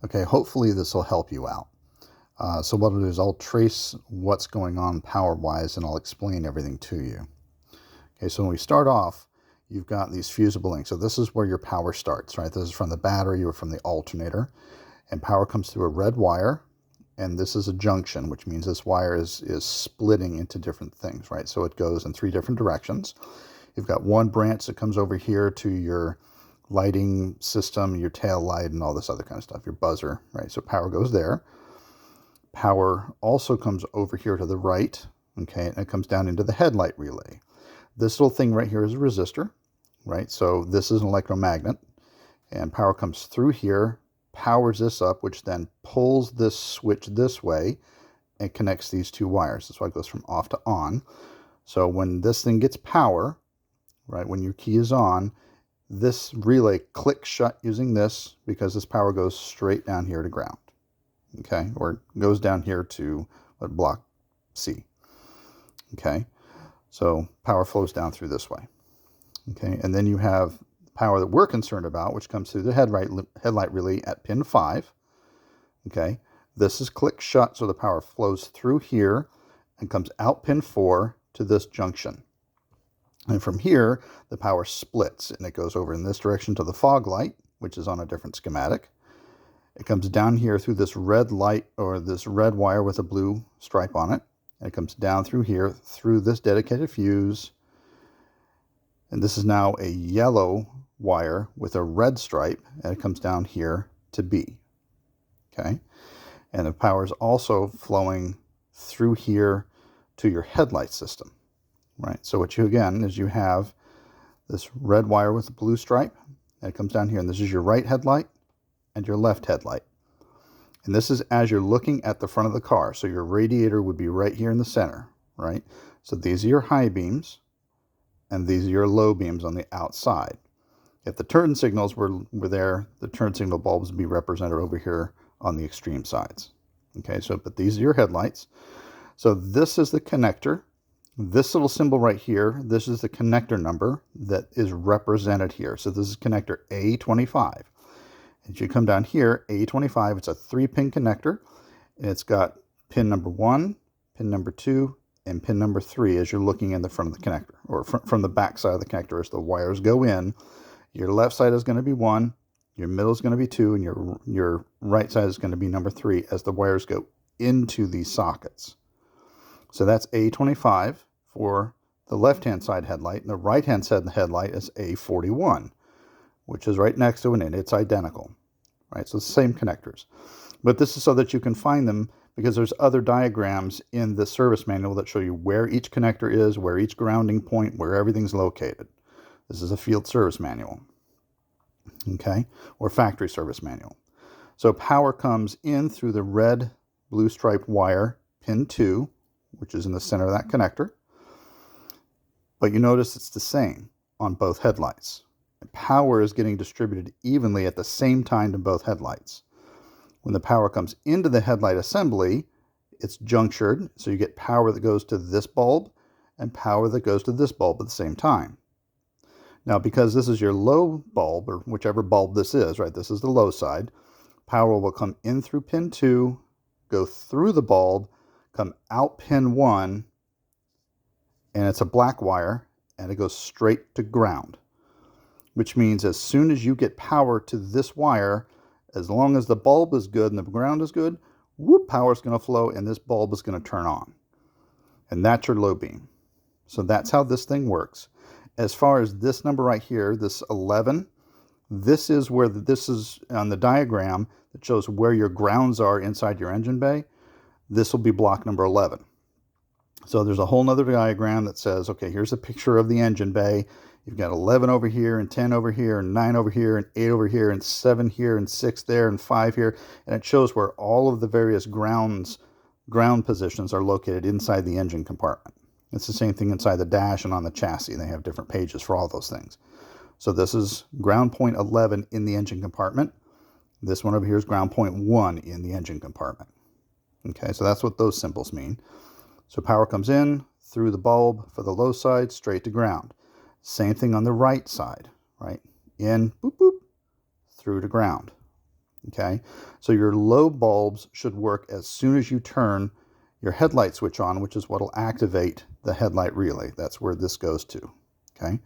Okay, hopefully this will help you out. So what I'll do is I'll trace what's going on power-wise and I'll explain everything to you. Okay, so when we start off, you've got these fusible links. So this is where your power starts, right? This is from the battery or from the alternator. And power comes through a red wire. And this is a junction, which means this wire is splitting into different things, right? So it goes in 3 different directions. You've got one branch that comes over here to your lighting system, your tail light, and all this other kind of stuff, your buzzer, right? So power goes there. Power also comes over here to the right, okay, and it comes down into the headlight relay. This little thing right here is a resistor, right? So this is an electromagnet, and power comes through here, powers this up, which then pulls this switch this way and connects these 2 wires. That's why it goes from off to on. So when this thing gets power, right, when your key is on, this relay clicks shut using this because this power goes straight down here to ground, okay, or goes down here to block C, okay. So power flows down through this way, okay, and then you have power that we're concerned about, which comes through the headlight relay at pin 5, okay. This is click shut, so the power flows through here and comes out pin 4 to this junction. And from here, the power splits, and it goes over in this direction to the fog light, which is on a different schematic. It comes down here through this red light, or this red wire with a blue stripe on it. And it comes down through here, through this dedicated fuse. And this is now a yellow wire with a red stripe, and it comes down here to B. Okay? And the power is also flowing through here to your headlight system. Right, so what you again is you have this red wire with the blue stripe, and it comes down here, and this is your right headlight and your left headlight. And this is as you're looking at the front of the car. So your radiator would be right here in the center, right? So these are your high beams, and these are your low beams on the outside. If the turn signals were there, the turn signal bulbs would be represented over here on the extreme sides. Okay, so but these are your headlights. So this is the connector. This little symbol right here, this is the connector number that is represented here. So this is connector A25. As you come down here, A25, it's a 3-pin connector, and it's got pin number 1, pin number 2, and pin number 3 as you're looking in the front of the connector, or from the back side of the connector as the wires go in. Your left side is going to be 1, your middle is going to be 2, and your right side is going to be number 3 as the wires go into these sockets. So that's A25 for the left-hand side headlight, and the right-hand side headlight is A41, which is right next to it, and it's identical, right? So it's the same connectors. But this is so that you can find them, because there's other diagrams in the service manual that show you where each connector is, where each grounding point, where everything's located. This is a field service manual, okay, or factory service manual. So power comes in through the red blue striped wire, pin 2, which is in the center of that connector. But you notice it's the same on both headlights. Power is getting distributed evenly at the same time to both headlights. When the power comes into the headlight assembly, it's junctured, so you get power that goes to this bulb and power that goes to this bulb at the same time. Now, because this is your low bulb, or whichever bulb this is, right, this is the low side, power will come in through pin 2, go through the bulb, come out pin 1, and it's a black wire, and it goes straight to ground, which means as soon as you get power to this wire, as long as the bulb is good and the ground is good, whoop, power is going to flow, and this bulb is going to turn on. And that's your low beam. So that's how this thing works. As far as this number right here, this 11, this is where this is on the diagram that shows where your grounds are inside your engine bay. This will be block number 11. So there's a whole nother diagram that says, okay, here's a picture of the engine bay. You've got 11 over here, and 10 over here, and 9 over here, and 8 over here, and 7 here, and 6 there, and 5 here. And it shows where all of the various ground positions are located inside the engine compartment. It's the same thing inside the dash and on the chassis. They have different pages for all those things. So this is ground point 11 in the engine compartment. This one over here is ground point 1 in the engine compartment. Okay, so that's what those symbols mean. So power comes in through the bulb for the low side, straight to ground. Same thing on the right side, right? In, boop, boop, through to ground. Okay, so your low bulbs should work as soon as you turn your headlight switch on, which is what will activate the headlight relay. That's where this goes to. Okay,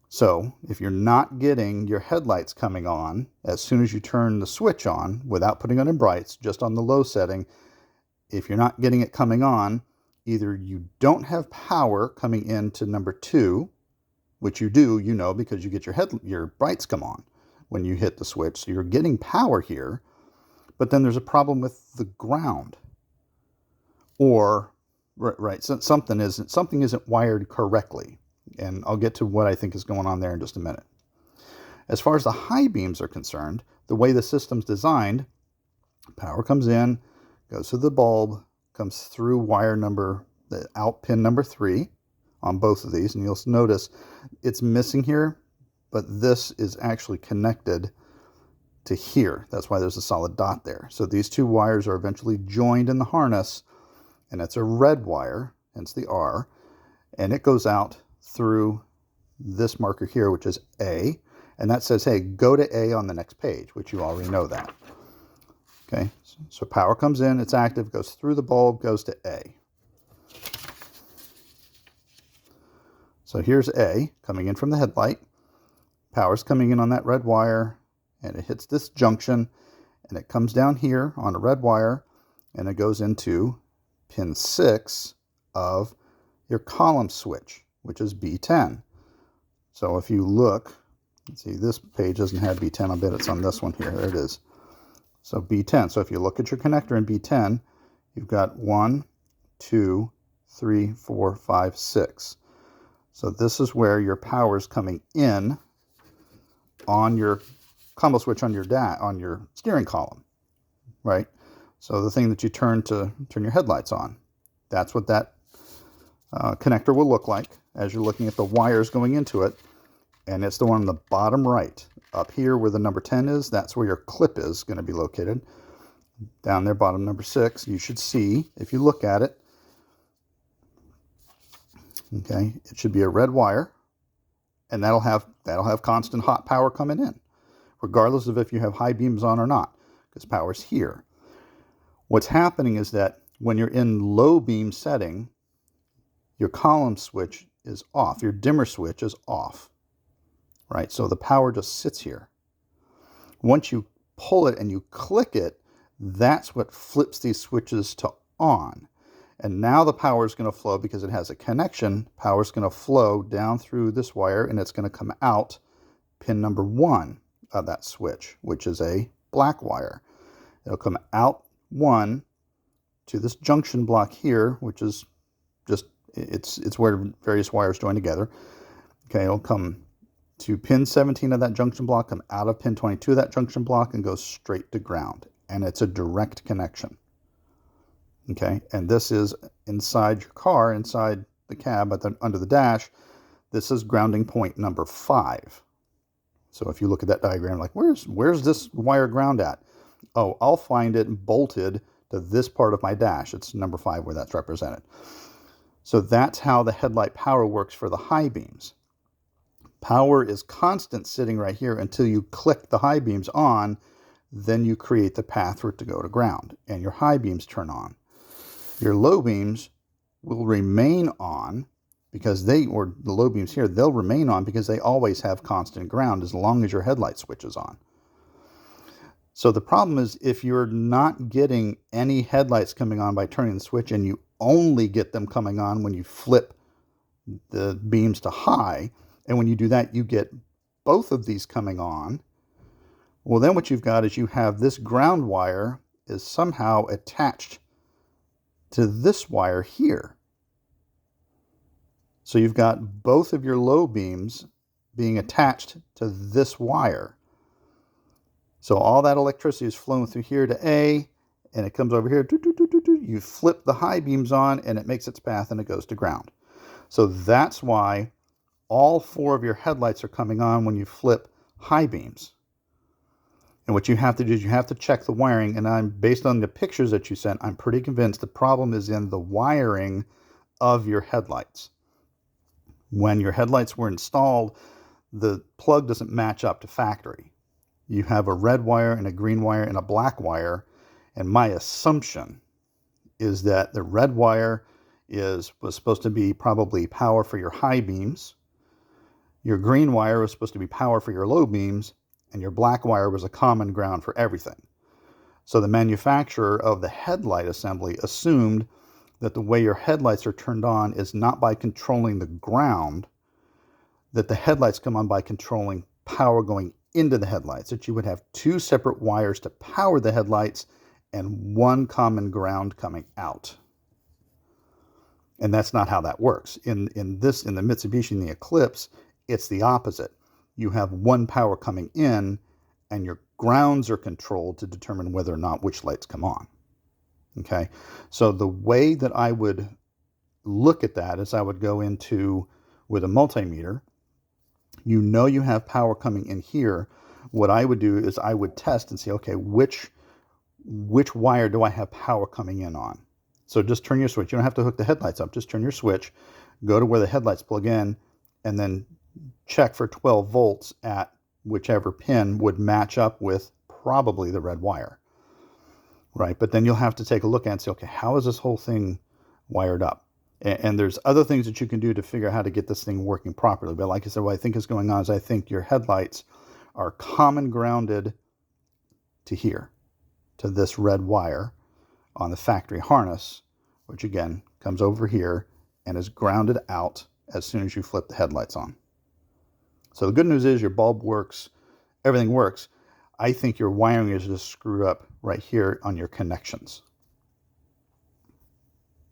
so if you're not getting your headlights coming on as soon as you turn the switch on without putting it in brights, just on the low setting, if you're not getting it coming on, either you don't have power coming into number 2, which you do, you know, because you get your brights come on when you hit the switch. So you're getting power here, but then there's a problem with the ground. Or, right, so something isn't wired correctly. And I'll get to what I think is going on there in just a minute. As far as the high beams are concerned, the way the system's designed, power comes in, goes to the bulb, comes through wire the out pin number 3 on both of these. And you'll notice it's missing here, but this is actually connected to here. That's why there's a solid dot there. So these 2 wires are eventually joined in the harness, and it's a red wire, hence the R, and it goes out through this marker here, which is A, and that says, hey, go to A on the next page, which you already know that. Okay, so power comes in, it's active, goes through the bulb, goes to A. So here's A coming in from the headlight. Power's coming in on that red wire, and it hits this junction, and it comes down here on a red wire, and it goes into pin 6 of your column switch, which is B10. So if you look, let's see, this page doesn't have B10, I bet it's on this one here. There it is. So B10. So if you look at your connector in B10, you've got 1, 2, 3, 4, 5, 6. So this is where your power is coming in on your combo switch on your steering column, right? So the thing that you turn your headlights on. That's what that connector will look like as you're looking at the wires going into it. And it's the one on the bottom right. Up here where the number 10 is, that's where your clip is going to be located. Down there, bottom number 6, you should see, if you look at it, okay, it should be a red wire, and that'll have constant hot power coming in, regardless of if you have high beams on or not, because power's here. What's happening is that when you're in low beam setting, your column switch is off, your dimmer switch is off, right? So the power just sits here. Once you pull it and you click it, that's what flips these switches to on. And now the power is going to flow because it has a connection. Power is going to flow down through this wire, and it's going to come out pin number 1 of that switch, which is a black wire. It'll come out 1 to this junction block here, which is just, it's where various wires join together. Okay, it'll come to pin 17 of that junction block, come out of pin 22 of that junction block, and go straight to ground. And it's a direct connection. Okay, and this is inside your car, inside the cab, under the dash. This is grounding point number 5. So if you look at that diagram, like, where's this wire ground at? Oh, I'll find it bolted to this part of my dash. It's number 5 where that's represented. So that's how the headlight power works for the high beams. Power is constant sitting right here until you click the high beams on, then you create the path for it to go to ground, and your high beams turn on. Your low beams will remain on because the low beams here, they'll remain on because they always have constant ground as long as your headlight switch is on. So the problem is if you're not getting any headlights coming on by turning the switch, and you only get them coming on when you flip the beams to high, and when you do that, you get both of these coming on, well, then what you've got is you have this ground wire is somehow attached to this wire here. So you've got both of your low beams being attached to this wire. So all that electricity is flowing through here to A, and it comes over here. You flip the high beams on, and it makes its path, and it goes to ground. So that's why all 4 of your headlights are coming on when you flip high beams. And what you have to do is you have to check the wiring, and based on the pictures that you sent, I'm pretty convinced the problem is in the wiring of your headlights. When your headlights were installed, the plug doesn't match up to factory. you have a red wire and a green wire and a black wire. And my assumption is that the red wire was supposed to be probably power for your high beams. Your green wire was supposed to be power for your low beams, and your black wire was a common ground for everything. So the manufacturer of the headlight assembly assumed that the way your headlights are turned on is not by controlling the ground, that the headlights come on by controlling power going into the headlights, that you would have two separate wires to power the headlights and one common ground coming out. And that's not how that works. In the Mitsubishi and the Eclipse, it's the opposite. You have one power coming in, and your grounds are controlled to determine whether or not which lights come on. Okay, so the way that I would look at that is I would go into, with a multimeter, you know you have power coming in here. What I would do is I would test and see, okay, which wire do I have power coming in on? So just turn your switch. You don't have to hook the headlights up. Just turn your switch, go to where the headlights plug in, and then check for 12 volts at whichever pin would match up with probably the red wire. Right, but then you'll have to take a look at it and say, okay, how is this whole thing wired up? And there's other things that you can do to figure out how to get this thing working properly. But like I said, what I think is going on is I think your headlights are common grounded to here, to this red wire on the factory harness, which again comes over here and is grounded out as soon as you flip the headlights on. So the good news is your bulb works, everything works. I think your wiring is just screwed up right here on your connections.